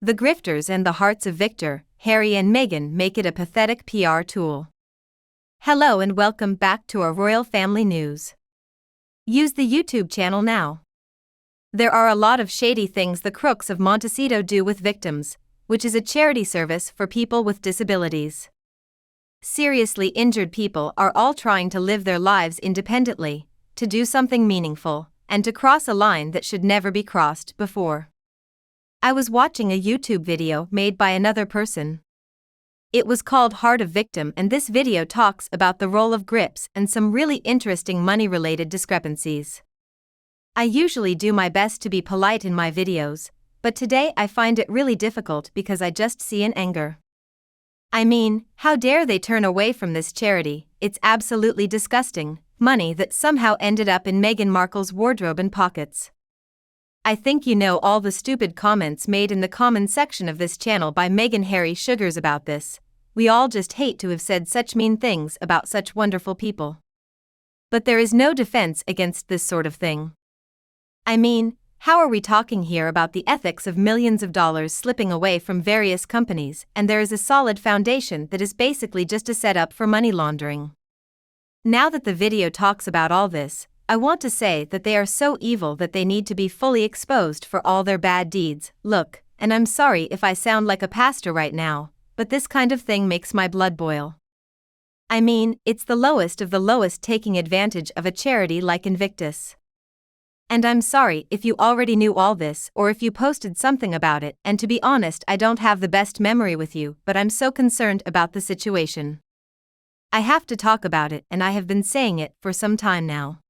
The grifters and the hearts of Victor, Harry and Meghan make it a pathetic PR tool. Hello and welcome back to our royal family news. Use the YouTube channel now. There are a lot of shady things the crooks of Montecito do with victims, which is a charity service for people with disabilities. Seriously injured people are all trying to live their lives independently, to do something meaningful, and to cross a line that should never be crossed before. I was watching a YouTube video made by another person. It was called Heart of Victim, and this video talks about the role of GRIFTERS and some really interesting money-related discrepancies. I usually do my best to be polite in my videos, but today I find it really difficult because I just see an anger. I mean, how dare they turn away from this charity? It's absolutely disgusting. Money that somehow ended up in Meghan Markle's wardrobe and pockets. I think you know all the stupid comments made in the comment section of this channel by Meghan Harry Sugars about this. We all just hate to have said such mean things about such wonderful people. But there is no defense against this sort of thing. I mean, how are we talking here about the ethics of millions of dollars slipping away from various companies, and there is a solid foundation that is basically just a setup for money laundering? Now that the video talks about all this, I want to say that they are so evil that they need to be fully exposed for all their bad deeds. Look, and I'm sorry if I sound like a pastor right now, but this kind of thing makes my blood boil. I mean, it's the lowest of the lowest taking advantage of a charity like INVICTUS. And I'm sorry if you already knew all this or if you posted something about it, and to be honest, I don't have the best memory with you, but I'm so concerned about the situation. I have to talk about it, and I have been saying it for some time now.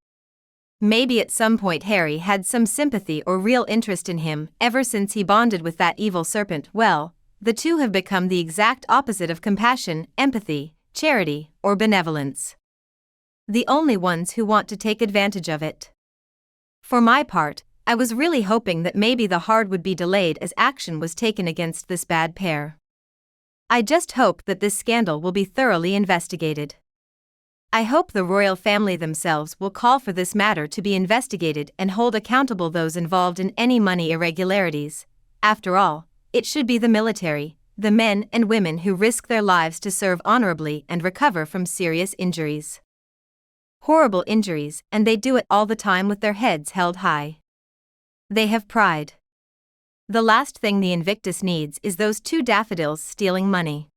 Maybe at some point Harry had some sympathy or real interest in him ever since he bonded with that evil serpent. Well, the two have become the exact opposite of compassion, empathy, charity, or benevolence. The only ones who want to take advantage of it. For my part, I was really hoping that maybe the hard would be delayed as action was taken against this bad pair. I just hope that this scandal will be thoroughly investigated. I hope the royal family themselves will call for this matter to be investigated and hold accountable those involved in any money irregularities. After all, it should be the military, the men and women who risk their lives to serve honorably and recover from serious injuries. Horrible injuries, and they do it all the time with their heads held high. They have pride. The last thing the INVICTUS needs is those two daffodils stealing money.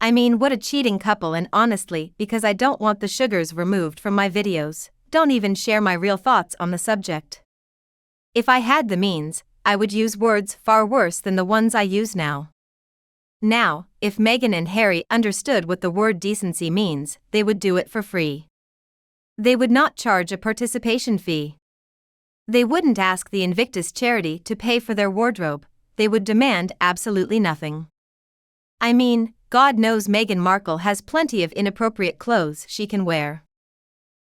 I mean, what a cheating couple, and honestly, because I don't want the sugars removed from my videos, don't even share my real thoughts on the subject. If I had the means, I would use words far worse than the ones I use now. Now, if Meghan and Harry understood what the word decency means, they would do it for free. They would not charge a participation fee. They wouldn't ask the INVICTUS charity to pay for their wardrobe. They would demand absolutely nothing. I mean, God knows Meghan Markle has plenty of inappropriate clothes she can wear.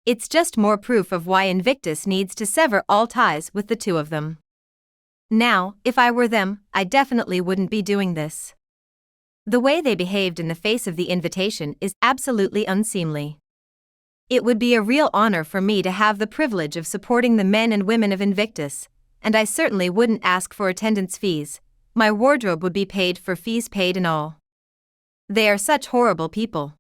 It's just more proof of why INVICTUS needs to sever all ties with the two of them. Now, if I were them, I definitely wouldn't be doing this. The way they behaved in the face of the invitation is absolutely unseemly. It would be a real honor for me to have the privilege of supporting the men and women of INVICTUS, and I certainly wouldn't ask for attendance fees. My wardrobe would be paid for, fees paid and all. They are such horrible people.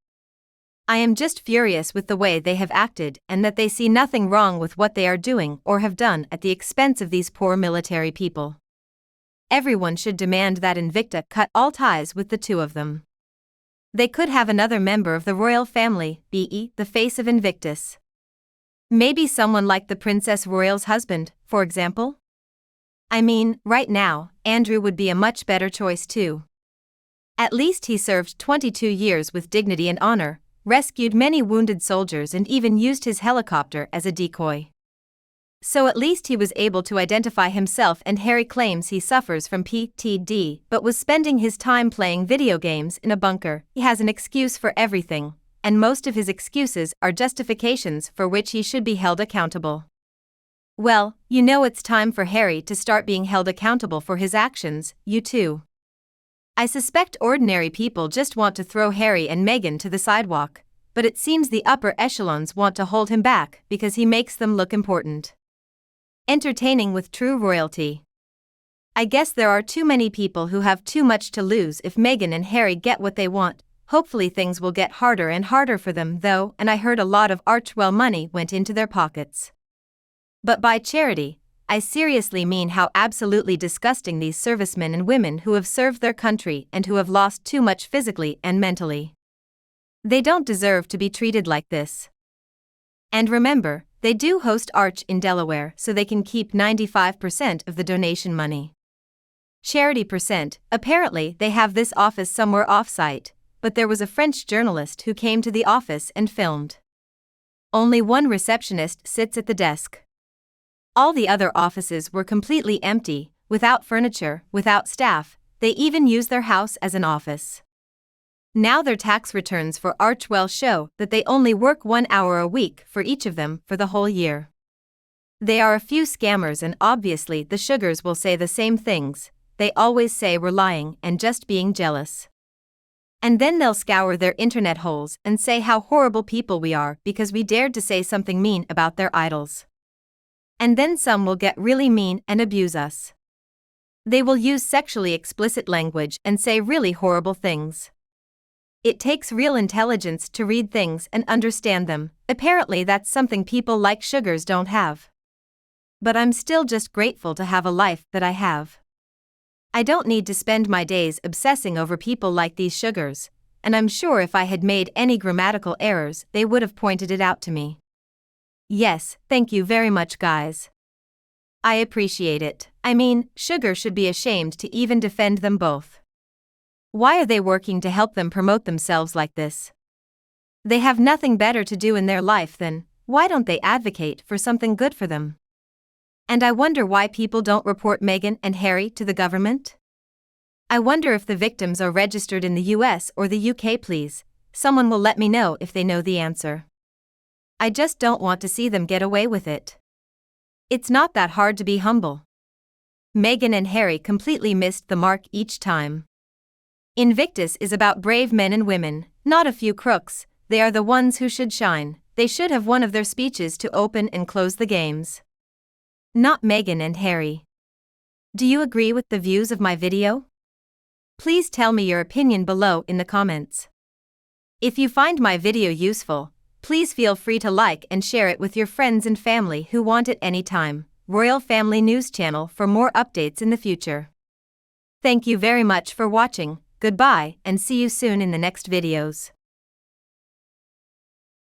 I am just furious with the way they have acted, and that they see nothing wrong with what they are doing or have done at the expense of these poor military people. Everyone should demand that INVICTUS cut all ties with the two of them. They could have another member of the royal family be the face of INVICTUS. Maybe someone like the Princess Royal's husband, for example? I mean, right now, Andrew would be a much better choice too. At least he served 22 years with dignity and honor, rescued many wounded soldiers, and even used his helicopter as a decoy. So at least he was able to identify himself, and Harry claims he suffers from PTSD but was spending his time playing video games in a bunker. He has an excuse for everything, and most of his excuses are justifications for which he should be held accountable. Well, you know, it's time for Harry to start being held accountable for his actions, you too. I suspect ordinary people just want to throw Harry and Meghan to the sidewalk, but it seems the upper echelons want to hold him back because he makes them look important. Entertaining with true royalty. I guess there are too many people who have too much to lose if Meghan and Harry get what they want. Hopefully things will get harder and harder for them though, and I heard a lot of Archewell money went into their pockets. But by charity, I seriously mean how absolutely disgusting these servicemen and women who have served their country and who have lost too much physically and mentally. They don't deserve to be treated like this. And remember, they do host Arch in Delaware so they can keep 95% of the donation money. Charity percent, apparently they have this office somewhere off-site, but there was a French journalist who came to the office and filmed. Only one receptionist sits at the desk. All the other offices were completely empty, without furniture, without staff. They even use their house as an office. Now their tax returns for Archewell show that they only work 1 hour a week for each of them for the whole year. They are a few scammers, and obviously the Sugars will say the same things. They always say we're lying and just being jealous. And then they'll scour their internet holes and say how horrible people we are because we dared to say something mean about their idols. And then some will get really mean and abuse us. They will use sexually explicit language and say really horrible things. It takes real intelligence to read things and understand them. Apparently that's something people like Sugars don't have. But I'm still just grateful to have a life that I have. I don't need to spend my days obsessing over people like these Sugars, and I'm sure if I had made any grammatical errors they would have pointed it out to me. Yes, thank you very much guys. I appreciate it. I mean, Sugar should be ashamed to even defend them both. Why are they working to help them promote themselves like this? They have nothing better to do in their life then, why don't they advocate for something good for them? And I wonder why people don't report Meghan and Harry to the government? I wonder if the victims are registered in the US or the UK. Please, someone will let me know if they know the answer. I just don't want to see them get away with it. It's not that hard to be humble. Meghan and Harry completely missed the mark each time. INVICTUS is about brave men and women, not a few crooks. They are the ones who should shine. They should have one of their speeches to open and close the games. Not Meghan and Harry. Do you agree with the views of my video? Please tell me your opinion below in the comments. If you find my video useful, please feel free to like and share it with your friends and family who want it anytime. Royal Family News Channel for more updates in the future. Thank you very much for watching. Goodbye and see you soon in the next videos.